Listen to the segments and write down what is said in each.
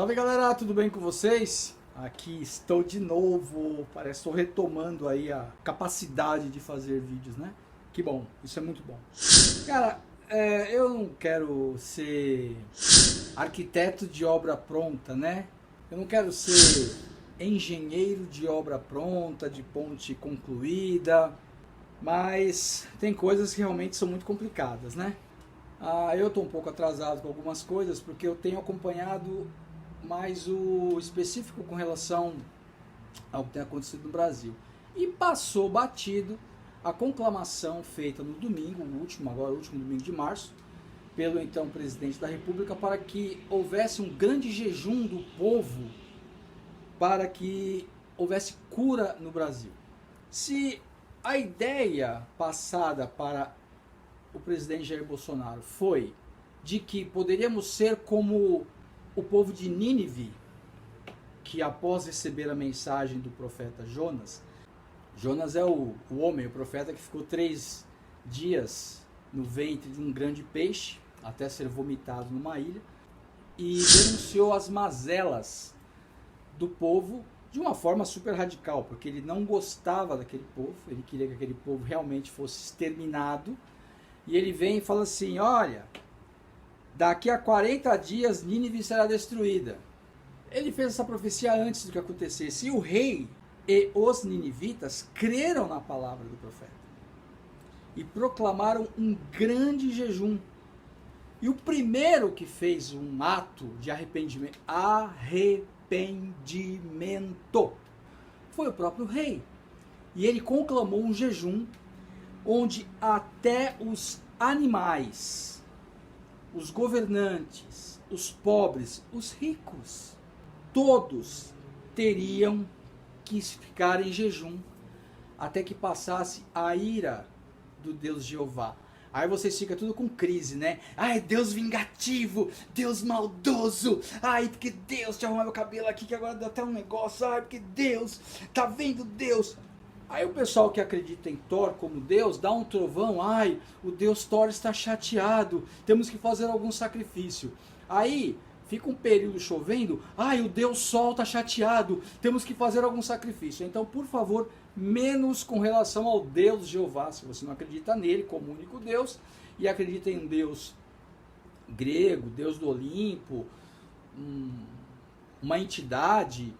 Salve galera, tudo bem com vocês? Aqui estou de novo, parece que estou retomando aí a capacidade de fazer vídeos, né? Que bom, isso é muito bom. Cara, eu não quero ser arquiteto de obra pronta, né? Eu não quero ser engenheiro de obra pronta, de ponte concluída, mas tem coisas que realmente são muito complicadas, né? Eu estou um pouco atrasado com algumas coisas porque eu tenho acompanhado mais o específico com relação ao que tem acontecido no Brasil. E passou batido a conclamação feita no domingo, o último domingo de março, pelo então presidente da República, para que houvesse um grande jejum do povo, para que houvesse cura no Brasil. Se a ideia passada para o presidente Jair Bolsonaro foi de que poderíamos ser como o povo de Nínive, que após receber a mensagem do profeta Jonas, Jonas é o homem, o profeta que ficou 3 dias no ventre de um grande peixe, até ser vomitado numa ilha, e denunciou as mazelas do povo de uma forma super radical, porque ele não gostava daquele povo, ele queria que aquele povo realmente fosse exterminado, e ele vem e fala assim, olha, daqui a 40 dias Nínive será destruída. Ele fez essa profecia antes do que acontecesse. E o rei e os ninivitas creram na palavra do profeta. E proclamaram um grande jejum. E o primeiro que fez um ato de arrependimento foi o próprio rei. E ele conclamou um jejum onde até os animais, os governantes, os pobres, os ricos, todos teriam que ficar em jejum até que passasse a ira do Deus Jeová. Aí vocês ficam tudo com crise, né? Ai, Deus vingativo, Deus maldoso. Ai, porque Deus, deixa eu arrumar meu cabelo aqui que agora dá até um negócio. Ai, porque Deus, tá vendo Deus? Aí o pessoal que acredita em Thor como Deus, dá um trovão, ai, o Deus Thor está chateado, temos que fazer algum sacrifício. Aí fica um período chovendo, ai, o Deus Sol está chateado, temos que fazer algum sacrifício. Então, por favor, menos com relação ao Deus Jeová, se você não acredita nele como único Deus, e acredita em um Deus grego, Deus do Olimpo, uma entidade,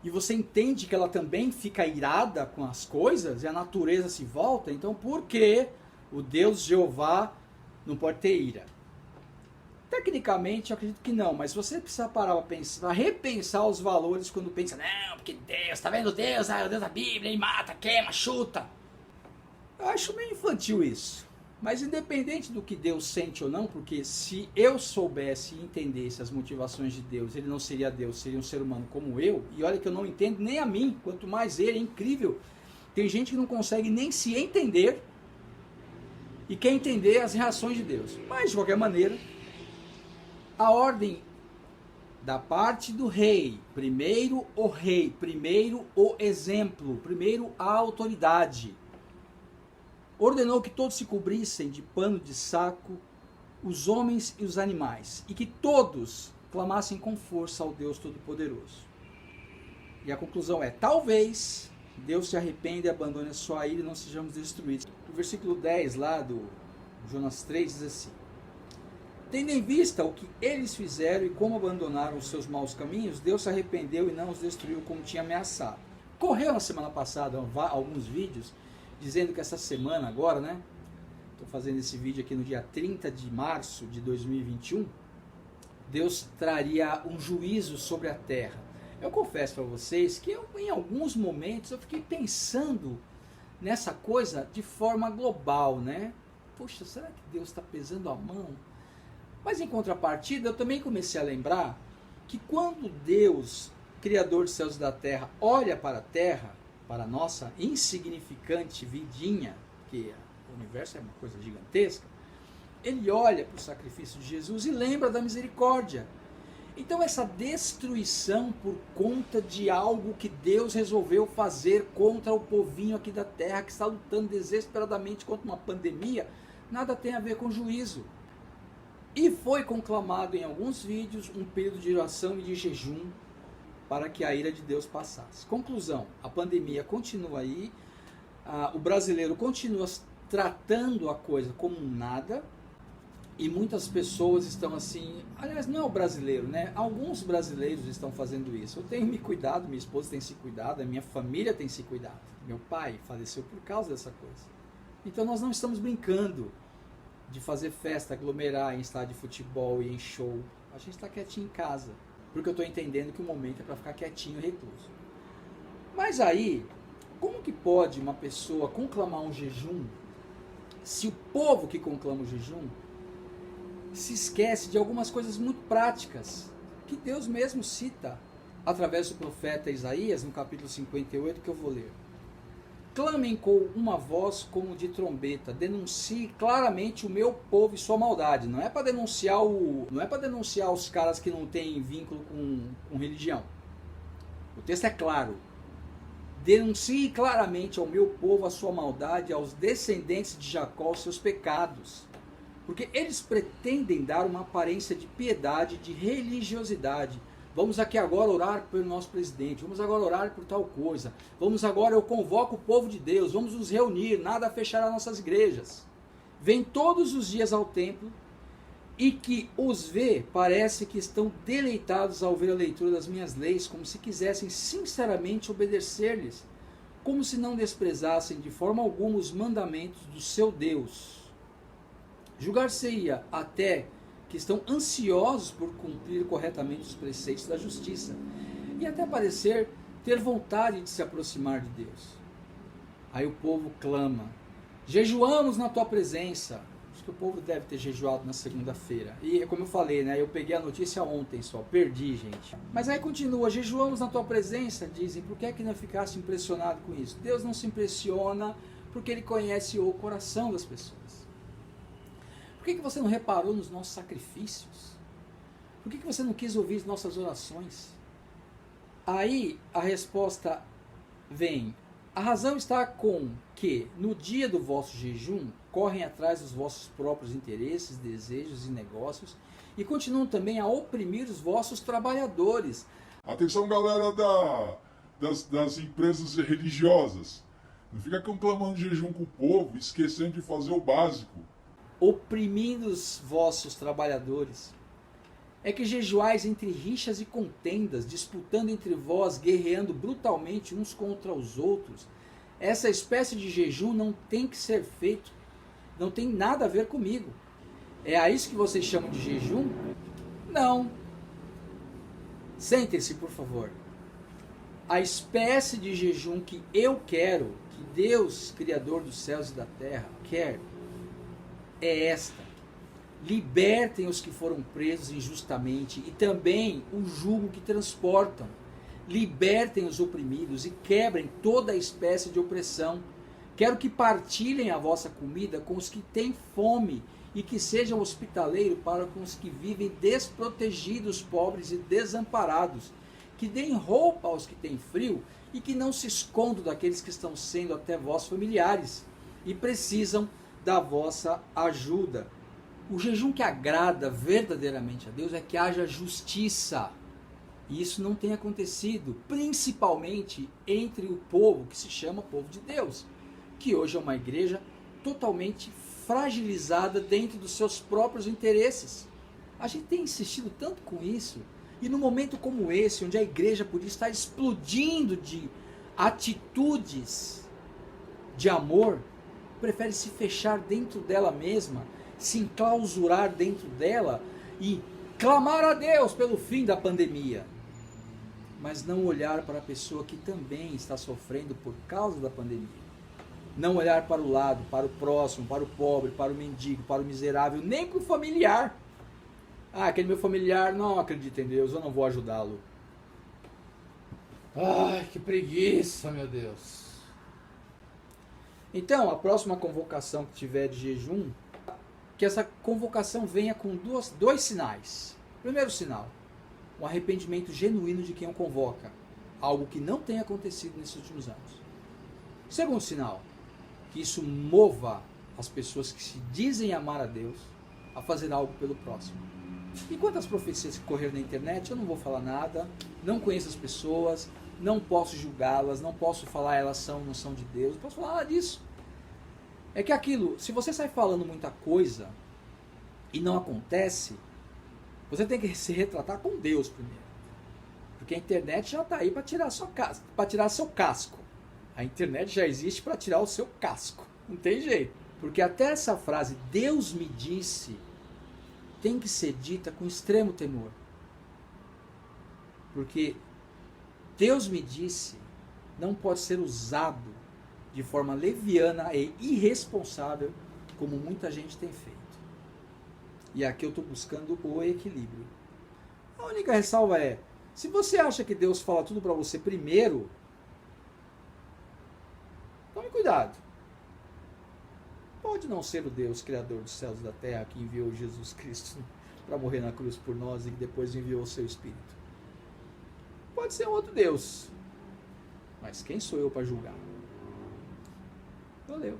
e você entende que ela também fica irada com as coisas, e a natureza se volta, então por que o Deus Jeová não pode ter ira? Tecnicamente eu acredito que não, mas você precisa parar para pensar, repensar os valores quando pensa, não, porque Deus, tá vendo Deus, o Deus da Bíblia, ele mata, queima, chuta. Eu acho meio infantil isso. Mas independente do que Deus sente ou não, porque se eu soubesse e entendesse as motivações de Deus, ele não seria Deus, seria um ser humano como eu, e olha que eu não entendo nem a mim, quanto mais ele, é incrível. Tem gente que não consegue nem se entender e quer entender as reações de Deus. Mas, de qualquer maneira, a ordem da parte do rei, primeiro o rei, primeiro o exemplo, primeiro a autoridade, ordenou que todos se cobrissem de pano de saco, os homens e os animais, e que todos clamassem com força ao Deus Todo-Poderoso. E a conclusão é, talvez Deus se arrependa e abandone a sua ira e não sejamos destruídos. O versículo 10 lá do Jonas 3 diz assim, tendo em vista o que eles fizeram e como abandonaram os seus maus caminhos, Deus se arrependeu e não os destruiu como tinha ameaçado. Correu na semana passada alguns vídeos dizendo que essa semana agora, né, estou fazendo esse vídeo aqui no dia 30 de março de 2021, Deus traria um juízo sobre a terra. Eu confesso para vocês que em alguns momentos eu fiquei pensando nessa coisa de forma global, né? Poxa, será que Deus está pesando a mão? Mas em contrapartida, eu também comecei a lembrar que quando Deus, Criador dos céus e da terra, olha para a terra, para a nossa insignificante vidinha, que o universo é uma coisa gigantesca, ele olha para o sacrifício de Jesus e lembra da misericórdia. Então essa destruição por conta de algo que Deus resolveu fazer contra o povinho aqui da terra, que está lutando desesperadamente contra uma pandemia, nada tem a ver com juízo. E foi conclamado em alguns vídeos um período de oração e de jejum para que a ira de Deus passasse. Conclusão, a pandemia continua aí, o brasileiro continua tratando a coisa como um nada, e muitas pessoas estão assim, aliás, não é o brasileiro, né? Alguns brasileiros estão fazendo isso. Eu tenho me cuidado, minha esposa tem se cuidado, a minha família tem se cuidado. Meu pai faleceu por causa dessa coisa. Então nós não estamos brincando de fazer festa, aglomerar em estádio de futebol e em show. A gente está quietinho em casa, porque eu estou entendendo que o momento é para ficar quietinho e recluso. Mas aí, como que pode uma pessoa conclamar um jejum se o povo que conclama o jejum se esquece de algumas coisas muito práticas que Deus mesmo cita através do profeta Isaías, no capítulo 58, que eu vou ler. Clamem com uma voz como de trombeta, denuncie claramente o meu povo e sua maldade. Não é para denunciar os caras que não têm vínculo com religião. O texto é claro. Denuncie claramente ao meu povo a sua maldade, aos descendentes de Jacó os seus pecados. Porque eles pretendem dar uma aparência de piedade, de religiosidade. Vamos aqui agora orar pelo nosso presidente, vamos agora orar por tal coisa, vamos agora, eu convoco o povo de Deus, vamos nos reunir, nada a fechar as nossas igrejas. Vêm todos os dias ao templo e que os vê, parece que estão deleitados ao ver a leitura das minhas leis, como se quisessem sinceramente obedecer-lhes, como se não desprezassem de forma alguma os mandamentos do seu Deus. Julgar-se-ia até que estão ansiosos por cumprir corretamente os preceitos da justiça, e até parecer ter vontade de se aproximar de Deus. Aí o povo clama, jejuamos na tua presença. Acho que o povo deve ter jejuado na segunda-feira. E como eu falei, né, eu peguei a notícia ontem só, perdi, gente. Mas aí continua, jejuamos na tua presença, dizem, por que é que não ficasse impressionado com isso? Deus não se impressiona porque Ele conhece o coração das pessoas. Por que você não reparou nos nossos sacrifícios? Por que você não quis ouvir as nossas orações? Aí a resposta vem. A razão está com que, no dia do vosso jejum, correm atrás dos vossos próprios interesses, desejos e negócios, e continuam também a oprimir os vossos trabalhadores. Atenção, galera das empresas religiosas. Não fica conclamando jejum com o povo, esquecendo de fazer o básico. Oprimindo os vossos trabalhadores. É que jejuais entre rixas e contendas, disputando entre vós, guerreando brutalmente uns contra os outros. Essa espécie de jejum não tem que ser feito, não tem nada a ver comigo. É a isso que vocês chamam de jejum? Não. Sentem-se, por favor. A espécie de jejum que eu quero, que Deus, Criador dos céus e da terra, quer, é esta: libertem os que foram presos injustamente e também o jugo que transportam. Libertem os oprimidos e quebrem toda espécie de opressão. Quero que partilhem a vossa comida com os que têm fome e que sejam hospitaleiros para com os que vivem desprotegidos, pobres e desamparados. Que deem roupa aos que têm frio e que não se escondam daqueles que estão sendo até vós familiares e precisam da vossa ajuda. O jejum que agrada verdadeiramente a Deus é que haja justiça. E isso não tem acontecido, principalmente entre o povo que se chama povo de Deus, que hoje é uma igreja totalmente fragilizada dentro dos seus próprios interesses. A gente tem insistido tanto com isso, e num momento como esse, onde a igreja podia estar explodindo de atitudes de amor, prefere se fechar dentro dela mesma, se enclausurar dentro dela e clamar a Deus pelo fim da pandemia, mas não olhar para a pessoa que também está sofrendo por causa da pandemia. Não olhar para o lado, para o próximo, para o pobre, para o mendigo, para o miserável, nem para o familiar. Ah, aquele meu familiar não acredita em Deus, eu não vou ajudá-lo. Ai, que preguiça, meu Deus. Então, a próxima convocação que tiver de jejum, que essa convocação venha com dois sinais. Primeiro sinal, um arrependimento genuíno de quem o convoca, algo que não tem acontecido nesses últimos anos. Segundo sinal, que isso mova as pessoas que se dizem amar a Deus a fazer algo pelo próximo. E quanto às profecias que correram na internet, eu não vou falar nada, não conheço as pessoas, não posso julgá-las, não posso falar elas são ou não são de Deus, não posso falar nada disso. É que aquilo, se você sai falando muita coisa e não acontece, você tem que se retratar com Deus primeiro. Porque a internet já está aí para tirar seu casco. A internet já existe para tirar o seu casco. Não tem jeito. Porque até essa frase, Deus me disse, tem que ser dita com extremo temor. Porque Deus me disse não pode ser usado de forma leviana e irresponsável, como muita gente tem feito. E aqui eu estou buscando o equilíbrio. A única ressalva é, se você acha que Deus fala tudo para você primeiro, tome cuidado. Pode não ser o Deus criador dos céus e da terra que enviou Jesus Cristo para morrer na cruz por nós e que depois enviou o seu Espírito. Pode ser um outro Deus. Mas quem sou eu para julgar? Valeu.